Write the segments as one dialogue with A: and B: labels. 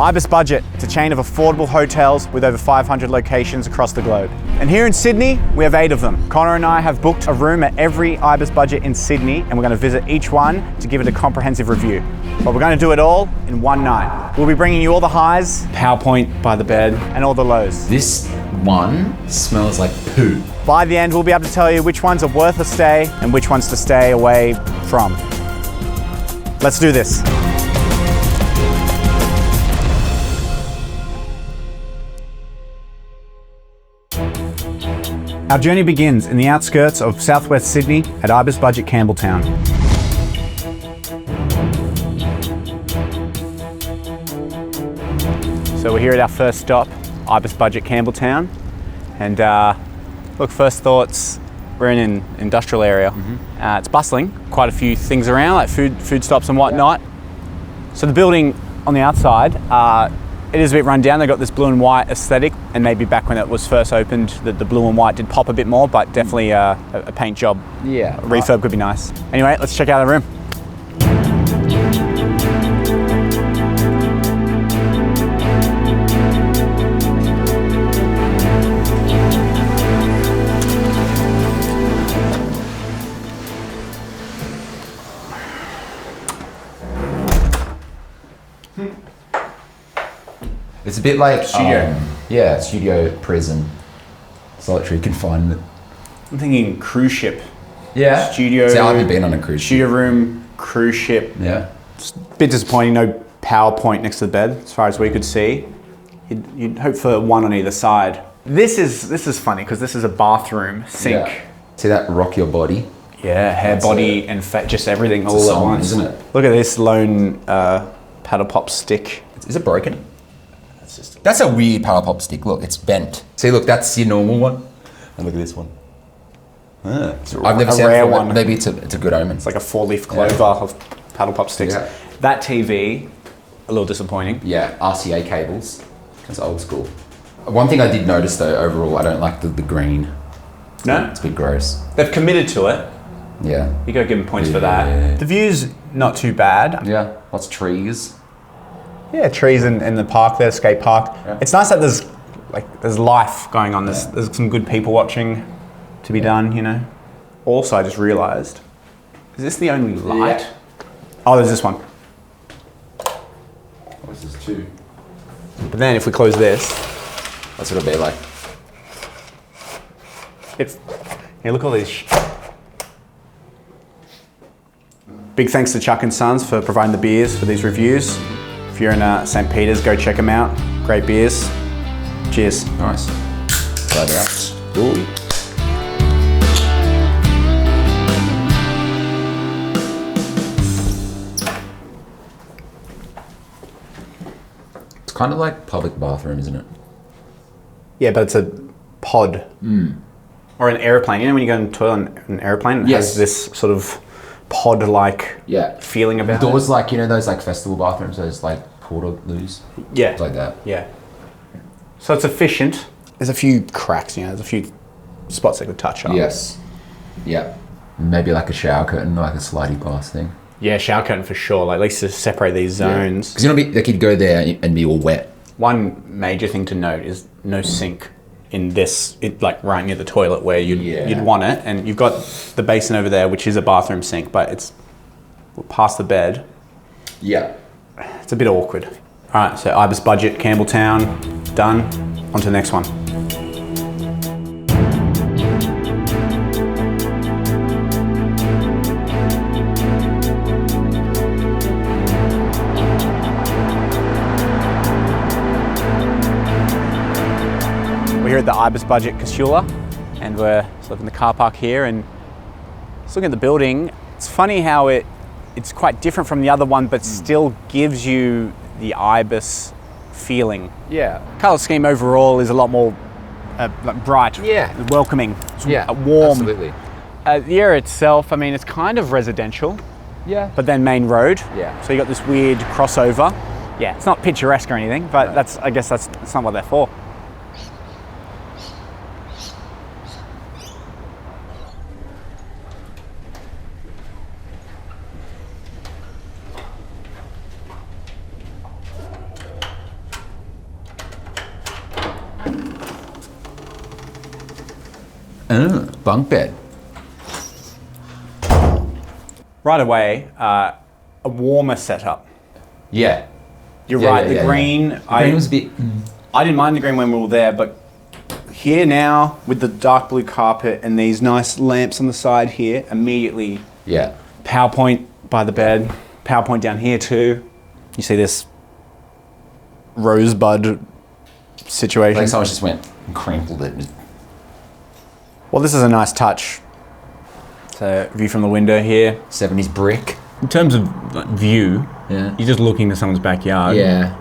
A: Ibis Budget, it's a chain of affordable hotels with over 500 locations across the globe. And here in Sydney, we have 8 of them. Conor and I have booked a room at every Ibis Budget in Sydney, and we're going to visit each one to give it a comprehensive review. But we're going to do it all in one night. We'll be bringing you all the highs, PowerPoint by the bed, and all the lows.
B: This one smells like poo.
A: By the end, we'll be able to tell you which ones are worth a stay and which ones to stay away from. Let's do this. Our journey begins in the outskirts of southwest Sydney at Ibis Budget Campbelltown. So we're here at our first stop, Ibis Budget Campbelltown. And look, first thoughts, we're in an industrial area. It's bustling, quite a few things around, like food stops and whatnot. So the building on the outside, it is a bit run down. They've got this blue and white aesthetic, and maybe back when it was first opened, the blue and white did pop a bit more, but definitely a paint job.
B: Yeah.
A: A refurb could be nice. Anyway, let's check out the room.
B: It's a bit like
A: Studio.
B: Studio, prison, solitary confinement.
A: I'm thinking cruise ship.
B: Yeah.
A: Studio.
B: See, I haven't been on a cruise ship.
A: Studio room, cruise ship.
B: Yeah.
A: It's a bit disappointing, no PowerPoint next to the bed, as far as we could see. You'd hope for one on either side. This is funny, because this is a bathroom sink.
B: Yeah. See that rock your body?
A: Yeah, hair, body, and fat, just everything all at once.
B: Isn't it?
A: Look at this lone paddle pop stick.
B: Is it broken? That's a weird power pop stick. Look, it's bent. See, look, that's your normal one. And look at this one. I've never seen
A: rare
B: it before,
A: one.
B: Maybe it's a good omen.
A: It's like a 4-leaf clover of paddle pop sticks.
B: Yeah.
A: That TV, a little disappointing.
B: Yeah, RCA cables. That's old school. One thing I did notice though, overall, I don't like the green.
A: No?
B: It's a bit gross.
A: They've committed to it.
B: Yeah.
A: You gotta give them points for
B: Yeah.
A: that. The view's not too bad.
B: Yeah, lots of trees.
A: Yeah, trees in the park there, skate park.
B: Yeah.
A: It's nice that there's life going on. There's some good people watching to be done, you know. Also, I just realised, is this the only light?
B: Yeah.
A: Oh, there's this one.
B: This is 2.
A: But then if we close this,
B: That's what it'll be like.
A: Look at all these. Big thanks to Chuck Sons for providing the beers for these reviews. If you're in St. Peter's, go check them out. Great beers. Cheers.
B: Nice. Try that. Ooh. It's kind of like public bathroom, isn't it?
A: Yeah, but it's a pod. Or an airplane. You know when you go in the toilet on an airplane, it has this sort of pod-like feeling about it.
B: Doors like, you know, those like festival bathrooms, those like portaloos?
A: Yeah.
B: It's like that.
A: Yeah. So it's efficient. There's a few cracks, you know, there's a few spots they could touch on.
B: Yes. Yeah. Maybe like a shower curtain, like a slidey glass thing.
A: Yeah, shower curtain for sure, like at least to separate these zones.
B: Because you know, they could go there and be all wet.
A: One major thing to note is no sink in this, like right near the toilet where you'd want it. And you've got the basin over there, which is a bathroom sink, but it's past the bed.
B: Yeah.
A: It's a bit awkward. All right, so Ibis Budget, Campbelltown, done. On to the next one. We're here at the Ibis Budget Casula, and we're sort of in the car park here, and just looking at the building. It's funny how it's quite different from the other one, but still gives you the Ibis feeling.
B: Yeah.
A: Colour scheme overall is a lot more like bright, welcoming, warm.
B: Absolutely.
A: The area itself, I mean, it's kind of residential.
B: Yeah.
A: But then main road.
B: Yeah.
A: So you got this weird crossover. Yeah, it's not picturesque or anything, but I guess that's not what they're for.
B: Bunk bed.
A: Right away, a warmer setup.
B: Yeah.
A: You're right. The green.
B: The green was a bit.
A: I didn't mind the green when we were there, but here now with the dark blue carpet and these nice lamps on the side here, immediately.
B: Yeah.
A: PowerPoint by the bed. PowerPoint down here too. You see this rosebud situation.
B: Like someone just went and crinkled it.
A: Well, this is a nice touch. So view from the window here.
B: 70s brick.
A: In terms of view,
B: Yeah.
A: you're just looking to someone's backyard.
B: Yeah.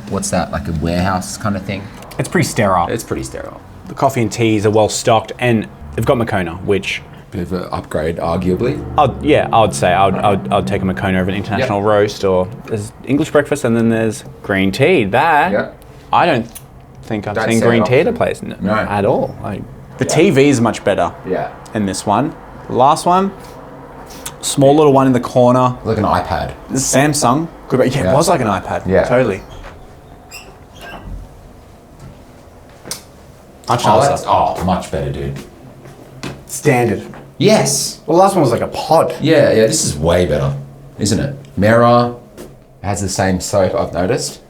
B: What's that? Like a warehouse kind of thing?
A: It's pretty sterile.
B: It's pretty sterile.
A: The coffee and teas are well stocked, and they've got Moccona, which
B: Bit of an upgrade, arguably.
A: I'd say I'd take a Moccona over an international roast, or there's English breakfast, and then there's green tea. That I don't think I've seen green tea at a place at all. Like the TV is much better.
B: Yeah.
A: In this one, the last one, small little one in the corner.
B: Like an iPad.
A: This is Samsung. Good, yeah, it was like an iPad.
B: Yeah.
A: Totally. Much nicer.
B: Much better, dude.
A: Standard.
B: Yes.
A: Well, the last one was like a pod.
B: Yeah, this is way better, isn't it? Mirror has the same soap, I've noticed.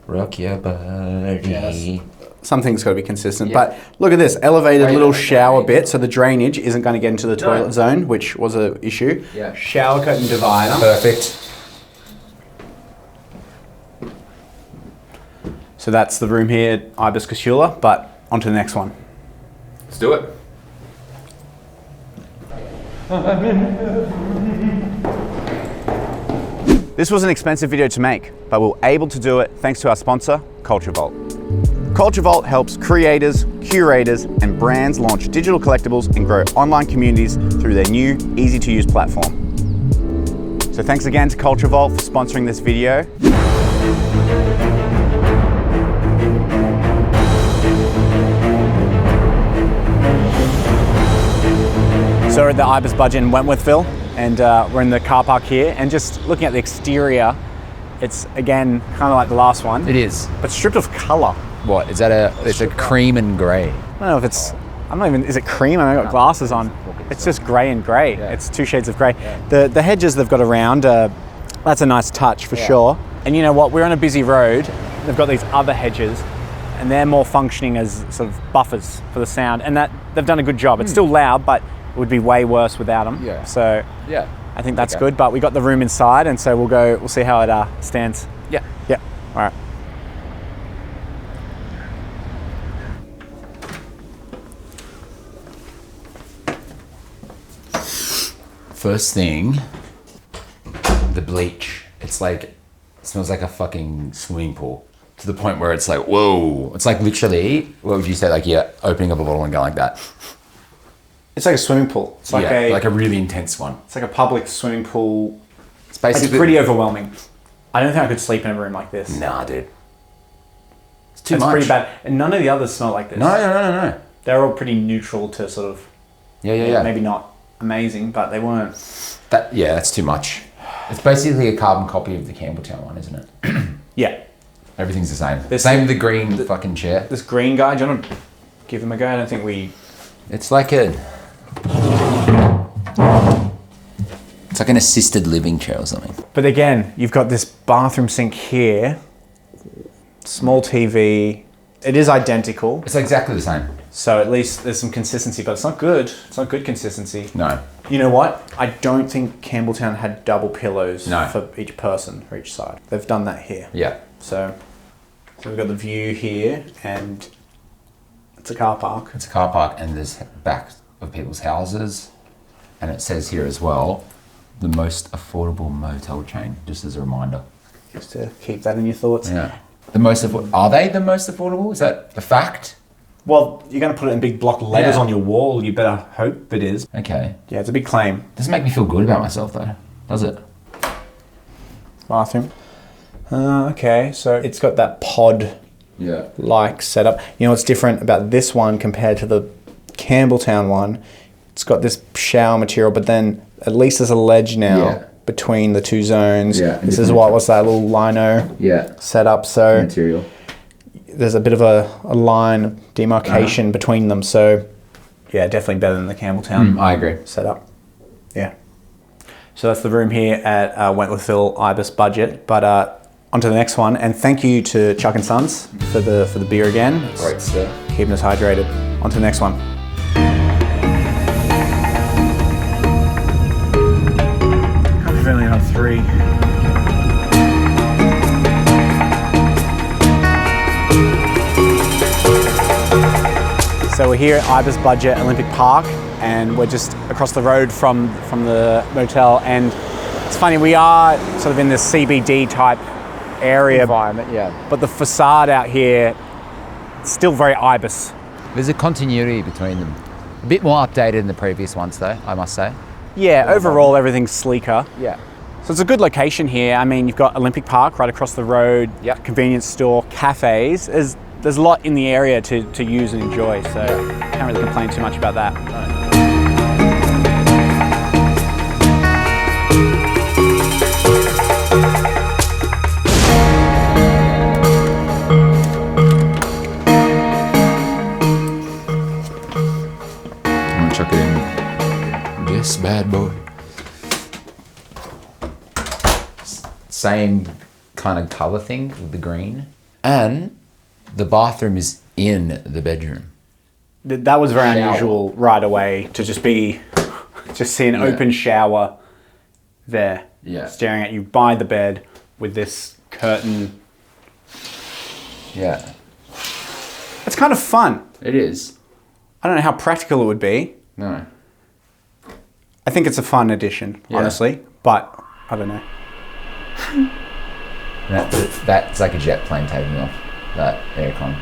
B: Rock your body.
A: Yes. Something's got to be consistent. But look at this, elevated little shower bit, so the drainage isn't going to get into the toilet zone, which was an issue.
B: Yeah.
A: Shower curtain divider.
B: Perfect.
A: So that's the room here at Ibis Casula, but on to the next one.
B: Let's do it.
A: This was an expensive video to make, but we were able to do it thanks to our sponsor, Culture Vault. Culture Vault helps creators, curators, and brands launch digital collectibles and grow online communities through their new, easy-to-use platform. So thanks again to Culture Vault for sponsoring this video. So we're at the Ibis Budget in Wentworthville, and we're in the car park here, and just looking at the exterior, it's again kind of like the last one.
B: It is.
A: But stripped of colour.
B: What, is that it's a cream and grey?
A: I don't know if it's, I'm not even, is it cream? I've got glasses on. It's just grey and grey.
B: Yeah.
A: It's two shades of grey. The hedges they've got around, that's a nice touch for sure. And you know what, we're on a busy road, they've got these other hedges, and they're more functioning as sort of buffers for the sound, and that they've done a good job. It's still loud, but it would be way worse without them.
B: Yeah.
A: So I think that's good, but we got the room inside, and so we'll see how it stands.
B: Yeah.
A: Yeah, all right.
B: First thing, the bleach. It's like, it smells like a fucking swimming pool. To the point where it's like, whoa. It's like literally, what would you say, like you're opening up a bottle and going like that?
A: It's like a swimming pool. It's like
B: like a really intense one.
A: It's like a public swimming pool.
B: It's basically...
A: It's pretty overwhelming. I don't think I could sleep in a room like this.
B: Nah, dude. It's too much.
A: It's pretty bad. And none of the others smell like this.
B: No.
A: They're all pretty neutral to sort of...
B: Yeah.
A: Maybe not amazing, but they weren't.
B: That's too much. It's basically a carbon copy of the Campbelltown one, isn't it?
A: Yeah.
B: Everything's the same. Same with the green fucking chair.
A: This green guy, do you want to give him a go? I don't think we...
B: It's like an assisted living chair or something.
A: But again, you've got this bathroom sink here, small TV. It is identical.
B: It's exactly the same.
A: So at least there's some consistency, but it's not good. It's not good consistency.
B: No.
A: You know what? I don't think Campbelltown had double pillows
B: No.
A: for each person, for each side. They've done that here.
B: Yeah.
A: So we've got the view here, and it's a car park.
B: It's a car park, and there's back of people's houses. And it says here as well, the most affordable motel chain, just as a reminder.
A: Just to keep that in your thoughts.
B: Yeah. Are they the most affordable? Is that a fact?
A: Well, you're going to put it in big block letters on your wall. You better hope it is.
B: Okay.
A: Yeah, it's a big claim.
B: Doesn't make me feel good about myself though, does it?
A: Bathroom. Okay, so it's got that pod-like setup. You know what's different about this one compared to the Campbelltown one? It's got this shower material, but then at least there's a ledge now between the two zones.
B: Yeah.
A: This is what's that little lino setup. So
B: material.
A: there's a bit of a line demarcation between them. So yeah, definitely better than the Campbelltown
B: I agree.
A: setup. Yeah. So that's the room here at Wentworthville Ibis Budget. But on to the next one. And thank you to Chuck and Sons for the beer again. It's
B: Great stuff.
A: keeping us hydrated. On to the next one. I'm feeling on 3. So we're here at Ibis Budget Olympic Park, and we're just across the road from the motel. And it's funny, we are sort of in this CBD type area
B: Environment, yeah.
A: but the facade out here is still very Ibis.
B: There's a continuity between them. A bit more updated than the previous ones, though, I must say.
A: Yeah, overall everything's sleeker.
B: Yeah.
A: So it's a good location here. I mean, you've got Olympic Park right across the road,
B: Yep.
A: convenience store, cafes. There's a lot in the area to use and enjoy, so can't really complain too much about that.
B: I'm gonna chuck it in this bad boy. Same kind of color thing with the green. And the bathroom is in the bedroom.
A: That was very
B: Shower.
A: unusual right away to just see an open shower there,
B: Yeah.
A: staring at you by the bed with this curtain.
B: Yeah.
A: It's kind of fun.
B: It is.
A: I don't know how practical it would be.
B: No.
A: I think it's a fun addition,
B: Yeah.
A: honestly, but I don't know.
B: That's like a jet plane taking off, that aircon.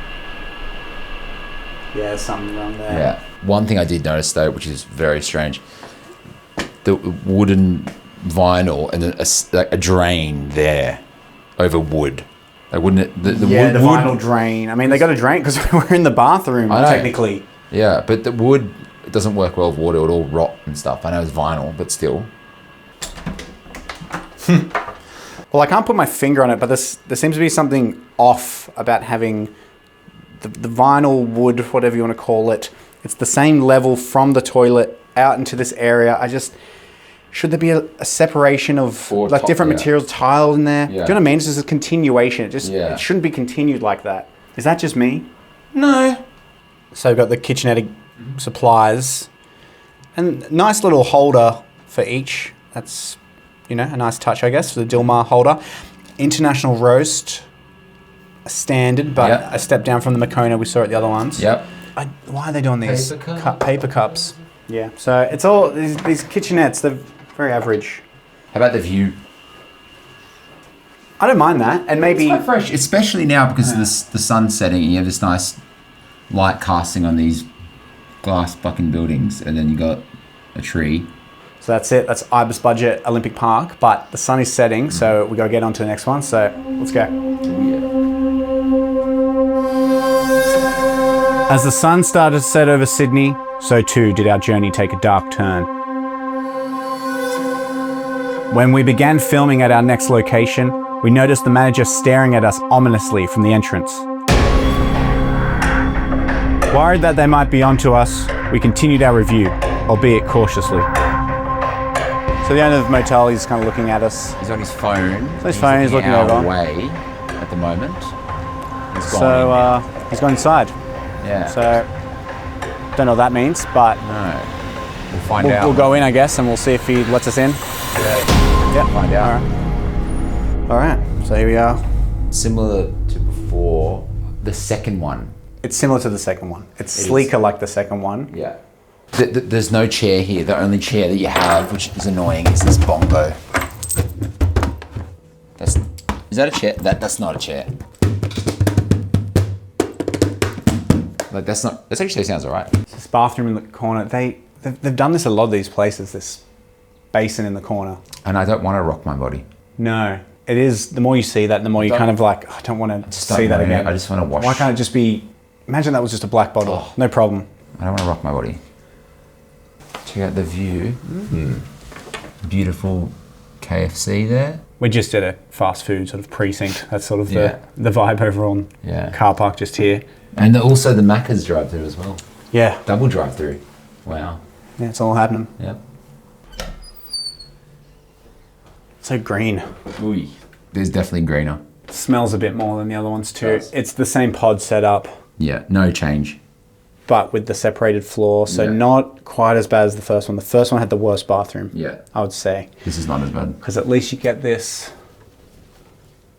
A: Yeah, there's something wrong there.
B: Yeah. One thing I did notice though, which is very strange, the wooden vinyl and a drain there over wood. Like, wouldn't it? The
A: Yeah,
B: wood,
A: the vinyl drain. I mean, they got a drain because we're in the bathroom,
B: I know.
A: technically.
B: Yeah, but the wood, it doesn't work well with water. It would all rot and stuff. I know it's vinyl, but still.
A: Well, I can't put my finger on it, but there seems to be something off about having the vinyl wood, whatever you want to call it. It's the same level from the toilet out into this area. Should there be a separation of
B: Or
A: like different materials tiled in there?
B: Yeah.
A: Do you know what I mean? It's just a continuation.
B: Yeah.
A: It shouldn't be continued like that. Is that just me?
B: No.
A: So we've got the kitchenetic supplies and nice little holder for each. That's, a nice touch, I guess, for the Dilmar holder. International roast, a standard, but
B: Yep.
A: a step down from the Makona we saw at the other ones.
B: Yep.
A: Why are they doing these?
B: Paper cups.
A: Paper cups. Yeah. So it's all these kitchenettes. They're very average.
B: How about the view?
A: I don't mind that, and maybe
B: It's quite fresh, especially now because of the sun setting. And you have this nice light casting on these glass fucking buildings, and then you got a tree.
A: So that's it. That's Ibis Budget Olympic Park, but the sun is setting, so we got to get on to the next one. So let's go. As the sun started to set over Sydney, so too did our journey take a dark turn. When we began filming at our next location, we noticed the manager staring at us ominously from the entrance. Worried that they might be onto us, we continued our review, albeit cautiously. So the owner of the motel, he's kind of looking at us.
B: He's on his phone.
A: He's looking
B: our
A: over.
B: way at the moment. He's gone.
A: So he's gone inside.
B: Yeah.
A: So don't know what that means, but
B: No. We'll find out.
A: we'll go in, I guess, and we'll see if he lets us in.
B: Yeah. Find out.
A: All right. So here we are.
B: Similar to before, the second one.
A: It's similar to the second one. It's
B: It
A: sleeker like the second one.
B: Yeah. There's no chair here. The only chair that you have, which is annoying, is this bongo. Is that a chair? That's not a chair. Like that actually sounds alright.
A: This bathroom in the corner. They've done this a lot of these places. This basin in the corner.
B: And I don't want to rock my body.
A: No, it is. The more you see that, the more you kind of like. I don't want to see that again.
B: I just want to wash.
A: Why can't it just be? Imagine that was just a black bottle.
B: Oh.
A: No problem.
B: I don't want to rock my body. Check out the view. Beautiful KFC there.
A: We're just at a fast food sort of precinct. That's sort of the vibe over on car park just here.
B: And also the Macca's drive-through as well.
A: Yeah.
B: Double drive-through. Wow.
A: Yeah, it's all happening.
B: Yep.
A: So green.
B: Ooh, there's definitely greener.
A: Smells a bit more than the other ones too.
B: Yes.
A: It's the same pod setup.
B: Yeah, no change.
A: But with the separated floor, so not quite as bad as the first one. The first one had the worst bathroom, I would say.
B: This is not as bad.
A: Because at least you get this,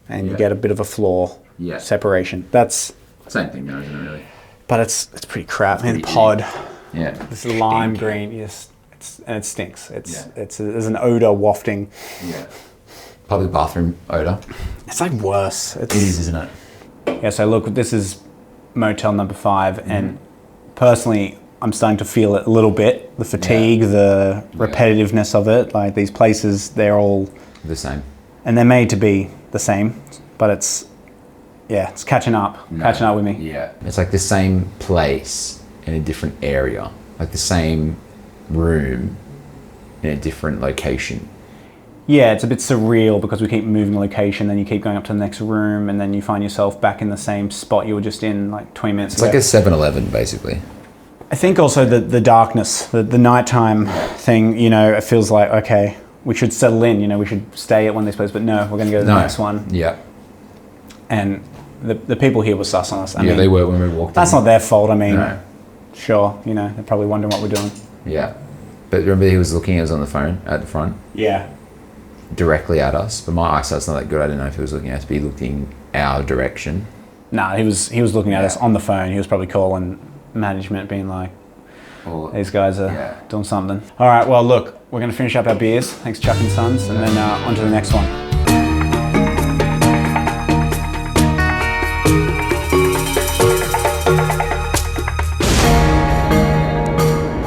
A: and you get a bit of a floor separation. That's...
B: Same thing though, isn't it really?
A: But it's pretty crap. And the pod, this is lime green, and it stinks. There's an odor wafting.
B: Yeah. Public bathroom odor.
A: It's like worse.
B: It is, isn't it?
A: Yeah, so look, this is motel number 5, and personally, I'm starting to feel it a little bit. The fatigue, the repetitiveness of it. Like these places, they're all
B: the same.
A: And they're made to be the same, but it's catching up with me.
B: Yeah. It's like the same place in a different area. Like the same room in a different location.
A: Yeah, it's a bit surreal because we keep moving location, then you keep going up to the next room, and then you find yourself back in the same spot you were just in like 20 minutes ago.
B: It's like a 7-Eleven, basically.
A: I think also the darkness, the nighttime thing, it feels like, okay, we should settle in, we should stay at one of these places, but no, we're going to go to the next one.
B: Yeah.
A: And the people here were sus on us. I
B: mean, they were when we walked in.
A: That's not their fault. I mean, sure, they're probably wondering what we're doing.
B: Yeah. But remember he was on the phone at the front?
A: Yeah.
B: Directly at us, but my eyesight's not that good. I didn't know if he was looking at us, but he looked in our direction.
A: Nah, he was looking at us on the phone. He was probably calling management, being like, these guys are doing something. All right, well, look, we're going to finish up our beers. Thanks, Chuck and Sons, and then on to the next one.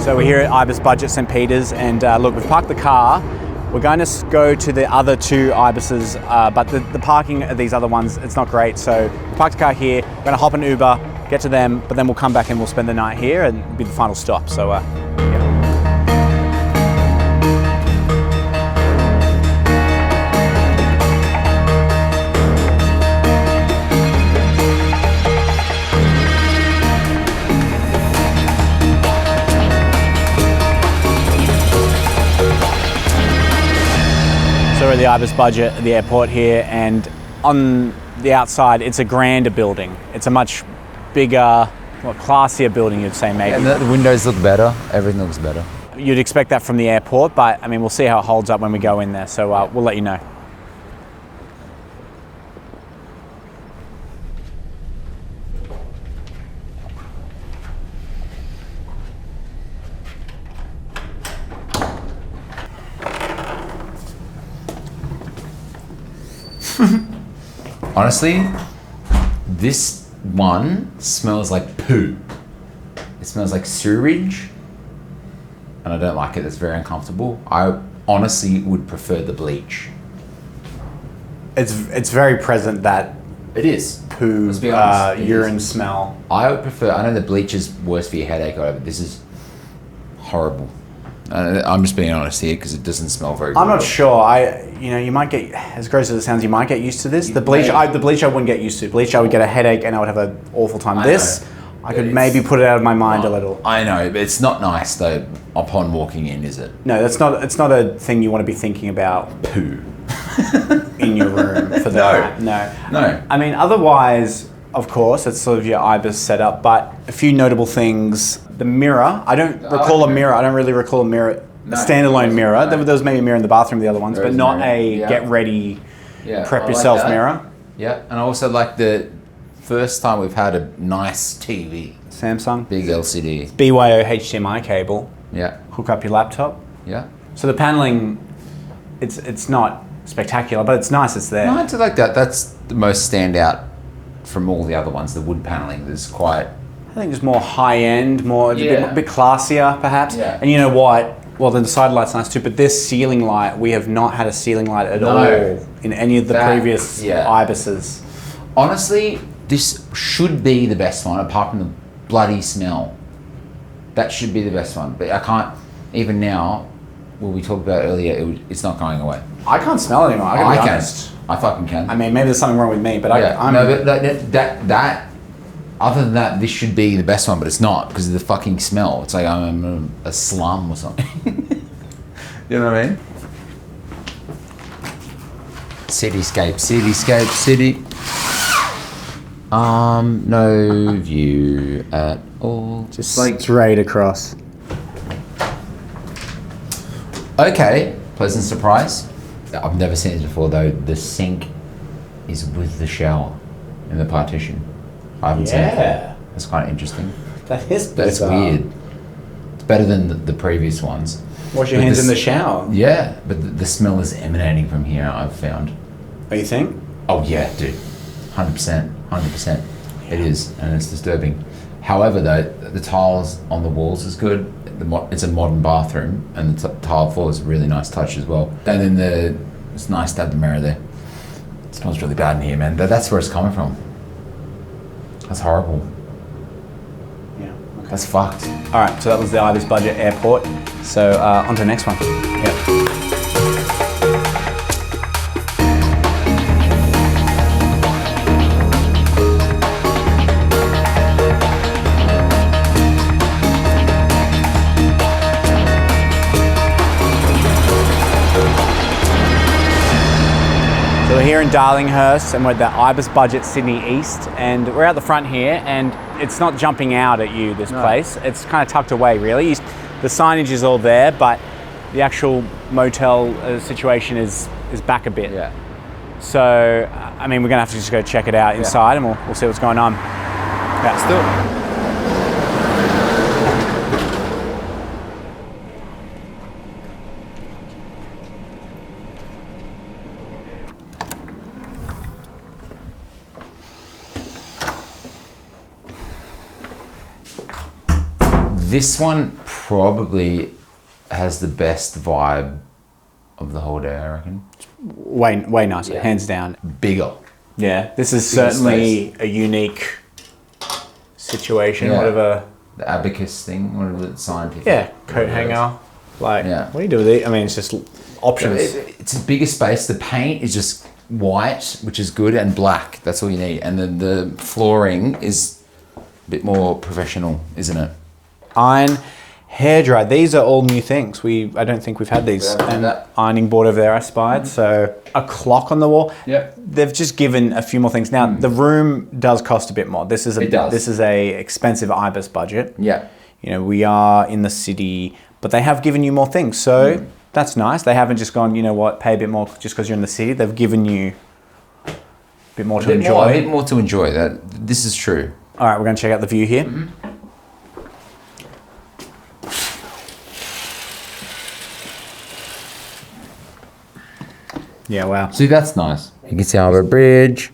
A: So we're here at Ibis Budget St. Peter's, and look, we've parked the car. We're going to go to the other 2 Ibises, but the parking at these other ones, it's not great. So we parked the car here, we're going to hop an Uber, get to them, but then we'll come back and we'll spend the night here and be the final stop. So, So we're at the Ibis Budget at the airport here, and on the outside, it's a grander building. It's a much bigger, classier building, you'd say, maybe.
B: And the windows look better. Everything looks better.
A: You'd expect that from the airport, but I mean, we'll see how it holds up when we go in there. So we'll let you know.
B: Honestly, this one smells like poo. It smells like sewage, and I don't like it. It's very uncomfortable. I honestly would prefer the bleach.
A: It's very present, that
B: it is
A: poo, urine smell.
B: I would prefer. I know the bleach is worse for your headache, but this is horrible. I'm just being honest here because it doesn't smell very good.
A: I'm not sure. You might get, as gross as it sounds, you might get used to this. The bleach I wouldn't get used to. Bleach, I would get a headache and I would have an awful time. I could maybe put it out of my mind a little.
B: I know, but it's not nice though upon walking in, is it?
A: No, it's not a thing you want to be thinking about.
B: Poo.
A: In your room for that. No. I mean, otherwise, of course, it's sort of your Ibis setup, but a few notable things. The mirror, I don't recall a mirror. I don't really recall a mirror, a standalone mirror. There was maybe a mirror in the bathroom of the other ones, but not a get ready, prep yourself mirror.
B: Yeah, and I also like the first time we've had a nice TV.
A: Samsung.
B: Big LCD.
A: BYO HDMI cable.
B: Yeah.
A: Hook up your laptop.
B: Yeah.
A: So the paneling, it's not spectacular, but it's nice, it's there.
B: No, I do like that. That's the most standout from all the other ones. The wood paneling is quite...
A: I think it's more high-end, a bit classier, perhaps.
B: Yeah.
A: And you know what? Well, the side light's nice too, but this ceiling light, we have not had a ceiling light at all in any of the previous Ibises.
B: Honestly, this should be the best one, apart from the bloody smell. That should be the best one. But I can't, even now, what we talked about earlier, it's not going away.
A: I can't smell it anymore. I gotta be honest.
B: I fucking can.
A: I mean, maybe there's something wrong with me, but I'm...
B: No, but that, other than that, this should be the best one, but it's not because of the fucking smell. It's like I'm in a slum or something. You know what I mean? Cityscape, city. No view at all.
A: Just like straight across.
B: Okay, pleasant surprise. I've never seen this before though. The sink is with the shower in the partition. I haven't seen it before. That's kind of interesting.
A: That is bizarre.
B: That's weird. It's better than the previous ones.
A: Wash your hands in the shower.
B: Yeah, but the smell is emanating from here, I've found.
A: Oh, you think?
B: Oh yeah, dude. 100%. It is, and it's disturbing. However though, the tiles on the walls is good. It's a modern bathroom, and the tile floor is a really nice touch as well. And then it's nice to have the mirror there. It smells really bad in here, man. That's where it's coming from. That's horrible.
A: Yeah. Okay.
B: That's fucked.
A: All right, so that was the Ibis Budget Airport. So on to the next one. Yeah. So we're here in Darlinghurst and we're at the Ibis Budget Sydney East, and we're out the front here, and it's not jumping out at you, this place. It's kind of tucked away really. The signage is all there, but the actual motel situation is back a bit.
B: Yeah.
A: So, I mean, we're gonna have to just go check it out inside, and we'll see what's going on. Yeah, let's do it.
B: This one probably has the best vibe of the whole day, I reckon.
A: Way nicer, hands down.
B: Bigger.
A: Yeah, this is certainly a unique situation. Whatever.
B: The abacus thing, whatever the scientific.
A: Yeah, coat hanger. Like, what do you do with it? I mean, it's just options.
B: It's a bigger space. The paint is just white, which is good, and black. That's all you need. And then the flooring is a bit more professional, isn't it?
A: Iron, hairdryer. These are all new things. I don't think we've had these. And that ironing board over there, I spied. So a clock on the wall.
B: Yeah.
A: They've just given a few more things. Now the room does cost a bit more. This is a expensive Ibis budget.
B: Yeah.
A: You know, we are in the city, but they have given you more things. So that's nice. They haven't just gone, you know what, pay a bit more just because you're in the city. They've given you a bit more to enjoy.
B: A bit more to enjoy. This is true.
A: All right, we're going to check out the view here. Yeah, wow.
B: See, that's nice. You can see Harbour Bridge.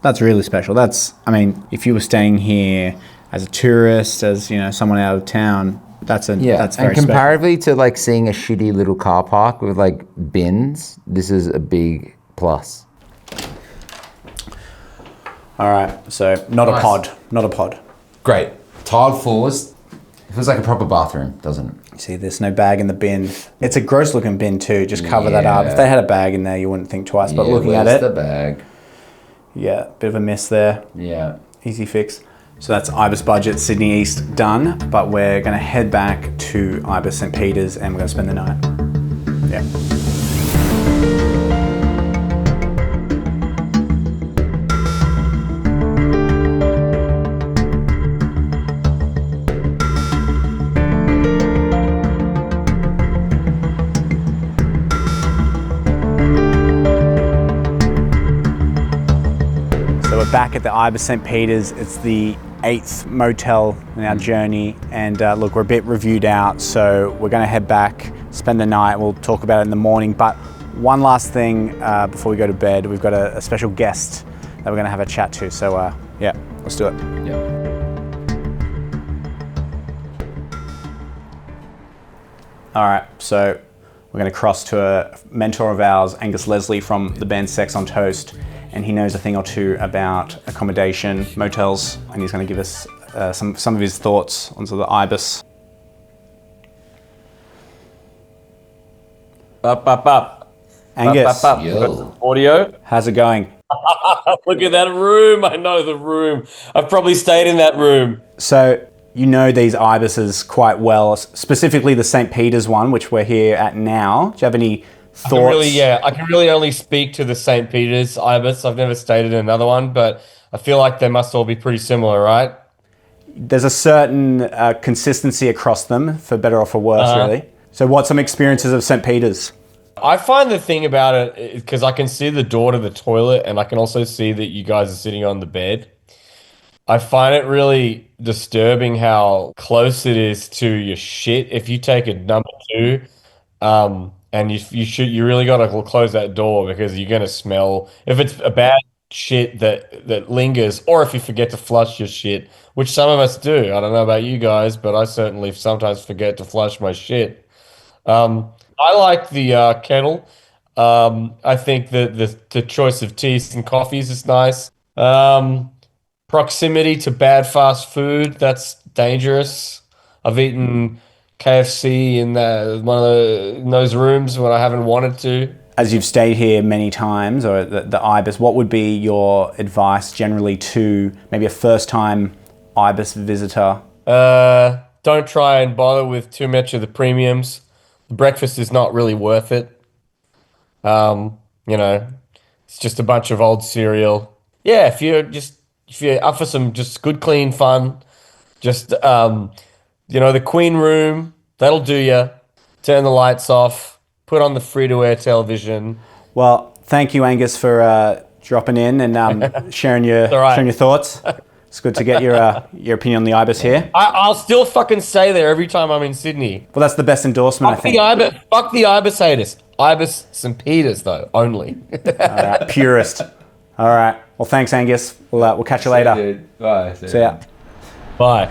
A: That's really special. I mean, if you were staying here as a tourist, as, you know, someone out of town, that's very special.
B: And comparatively to like seeing a shitty little car park with like bins, this is a big plus.
A: All right, so not a pod.
B: Great. Tiled floors. It feels like a proper bathroom, doesn't it?
A: See, there's no bag in the bin. It's a gross looking bin too. Just cover that up. If they had a bag in there, you wouldn't think twice. But looking at it,
B: the bag.
A: Yeah, bit of a miss there.
B: Yeah.
A: Easy fix. So that's Ibis Budget Sydney East done, but we're gonna head back to Ibis St. Peter's and we're gonna spend the night. Yeah. Back at the Ibis St. Peter's. It's the 8th motel in our journey, and look, we're a bit reviewed out, so we're going to head back, spend the night. We'll talk about it in the morning, but one last thing before we go to bed. We've got a special guest that we're going to have a chat to, so yeah, let's do it.
B: Yeah.
A: All right, so we're going to cross to a mentor of ours, Angus Leslie from the band Sex on Toast, and he knows a thing or two about accommodation, motels, and he's going to give us some of his thoughts onto the Ibis.
C: Up.
A: Angus,
B: Yo.
C: Audio.
A: how's it going?
C: Look at that room. I know the room. I've probably stayed in that room.
A: So you know these ibises quite well, specifically the St. Peter's one, which we're here at now. Do you have any thoughts?
C: I can really only speak to the St. Peter's ibis. I've never stayed in another one, but I feel like they must all be pretty similar, right?
A: There's a certain consistency across them, for better or for worse, really. So what's some experiences of St. Peter's?
C: I find the thing about it, because I can see the door to the toilet and I can also see that you guys are sitting on the bed. I find it really disturbing how close it is to your shit. If you take a number 2, and you really got to close that door because you're gonna smell. If it's a bad shit that lingers, or if you forget to flush your shit, which some of us do. I don't know about you guys, but I certainly sometimes forget to flush my shit. I like the kettle. I think that the choice of teas and coffees is nice. Proximity to bad fast food, that's dangerous. I've eaten KFC in those rooms when I haven't wanted to.
A: As you've stayed here many times, or the ibis, what would be your advice generally to maybe a first-time ibis visitor?
C: Don't try and bother with too much of the premiums. The breakfast is not really worth it. It's just a bunch of old cereal. Yeah, if you're up for some just good, clean fun, just, the Queen Room, that'll do you. Turn the lights off, put on the free-to-air television.
A: Well, thank you, Angus, for dropping in and sharing your thoughts. It's good to get your opinion on the ibis here.
C: I'll still fucking stay there every time I'm in Sydney.
A: Well, that's the best endorsement, I think.
C: Fuck the ibis haters. Ibis St. Peter's, though, only.
A: All right, purist. All right. Well, thanks, Angus. We'll catch you later.
B: See you, dude. Bye.
A: See ya.
C: Bye.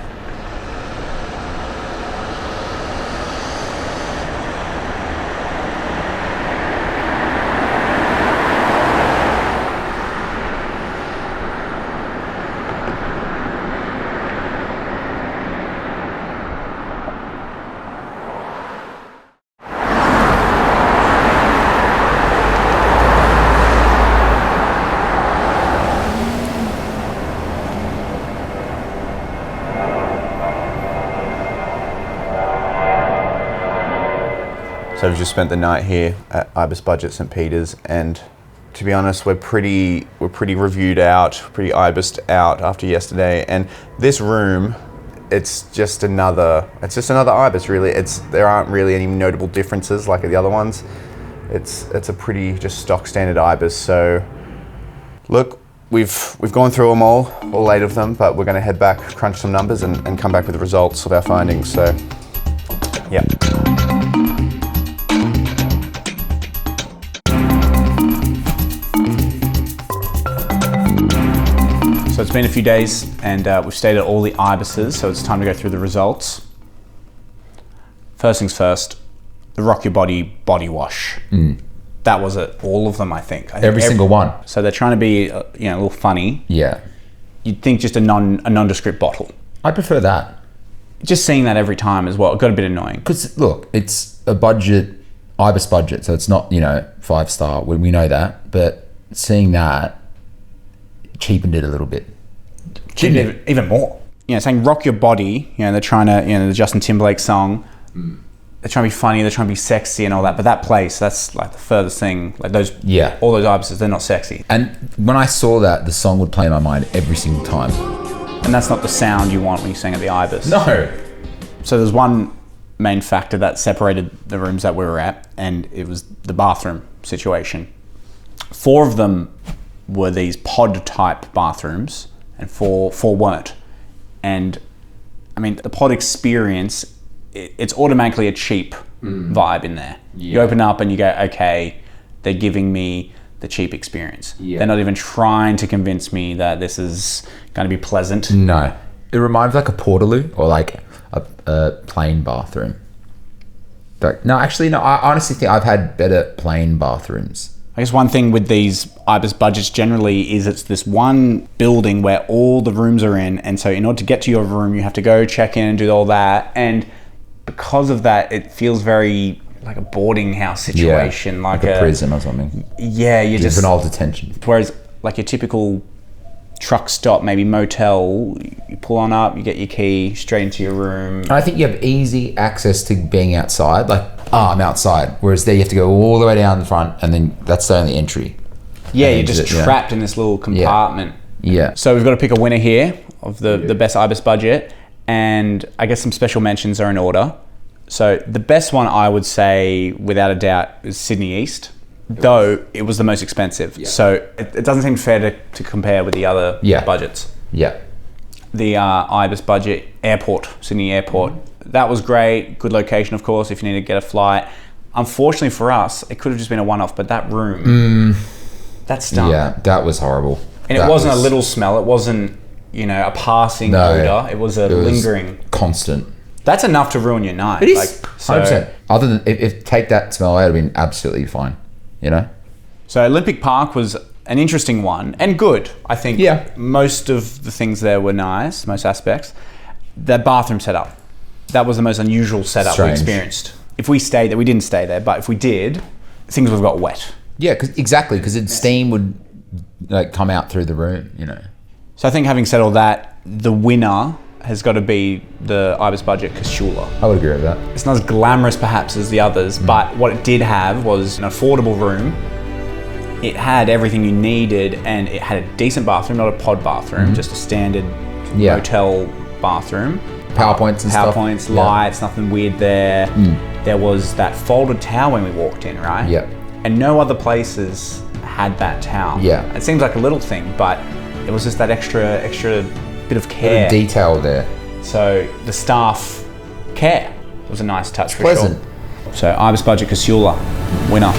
A: So we've just spent the night here at Ibis Budget St. Peter's, and to be honest, we're pretty reviewed out, pretty ibised out after yesterday. And this room, it's just another ibis really. There aren't really any notable differences like at the other ones. It's a pretty just stock standard ibis. So look, we've gone through them all 8 of them, but we're going to head back, crunch some numbers, and come back with the results of our findings. So yeah. So it's been a few days and we've stayed at all the ibises, so it's time to go through the results. First things first, the Rock Your Body body wash. That was it, all of them, I think.
B: Every single one.
A: So they're trying to be a little funny.
B: Yeah.
A: You'd think just a nondescript bottle.
B: I prefer that.
A: Just seeing that every time as well, it got a bit annoying.
B: Because look, it's a budget, ibis budget, so it's not 5-star. We know that, but seeing that cheapened it a little bit.
A: Cheapened it even more. Saying Rock Your Body, they're trying to, the Justin Timberlake song. They're trying to be funny, they're trying to be sexy and all that, but that place, that's like the furthest thing. Like all those ibises, they're not sexy.
B: And when I saw that, the song would play in my mind every single time.
A: And that's not the sound you want when you sing at the ibis.
B: No.
A: So there's one main factor that separated the rooms that we were at, and it was the bathroom situation. 4 of them were these pod type bathrooms and four weren't. And I mean, the pod experience, it's automatically a cheap vibe in there. Yeah. You open up and you go, okay, they're giving me the cheap experience. Yeah. They're not even trying to convince me that this is going to be pleasant.
B: No. It reminds me like a portaloo or like a plain bathroom. But no, actually, no, I honestly think I've had better plain bathrooms.
A: I guess one thing with these ibis budgets generally is it's this one building where all the rooms are in, and so in order to get to your room you have to go check in and do all that, and because of that it feels very like a boarding house situation,
B: like a prison or something.
A: Yeah, you just
B: juvenile detention.
A: Whereas like your typical truck stop, maybe motel, you pull on up, you get your key straight into your room.
B: I think you have easy access to being outside. Like, I'm outside. Whereas there you have to go all the way down the front, and then that's the only entry.
A: Yeah, you're just trapped in this little compartment.
B: Yeah.
A: So we've got to pick a winner here of the best ibis budget, and I guess some special mentions are in order. So the best one, I would say, without a doubt, is Sydney East, though it was the most expensive. Yeah. So it doesn't seem fair to compare with the other budgets.
B: Yeah.
A: The ibis budget, Sydney Airport, that was great. Good location, of course, if you need to get a flight. Unfortunately for us, it could have just been a one-off, but that room, that stunk.
B: Yeah, that was horrible.
A: And it wasn't a little smell. It wasn't, a passing odor. It was lingering.
B: Constant.
A: That's enough to ruin your night.
B: It is. 100%. Other than if take that smell out, it would have been absolutely fine. So
A: Olympic Park was an interesting one and good. I think most of the things there were nice, most aspects. The bathroom setup, that was the most unusual setup we experienced. If we stayed there, we didn't stay there, but if we did, things would have got wet.
B: Yeah, because steam would come out through the room,
A: So I think having said all that, the winner has got to be the ibis budget Casula.
B: I would agree with that.
A: It's not as glamorous perhaps as the others, but what it did have was an affordable room. It had everything you needed, and it had a decent bathroom, not a pod bathroom, just a standard motel bathroom.
B: PowerPoints and stuff.
A: PowerPoints, lights, nothing weird there. There was that folded towel when we walked in, right?
B: Yeah.
A: And no other places had that towel.
B: Yeah.
A: It seems like a little thing, but it was just that extra bit of care.
B: Detail there.
A: So the staff care. It was a nice touch for
B: pleasant.
A: sure. So ibis budget Casula, winner.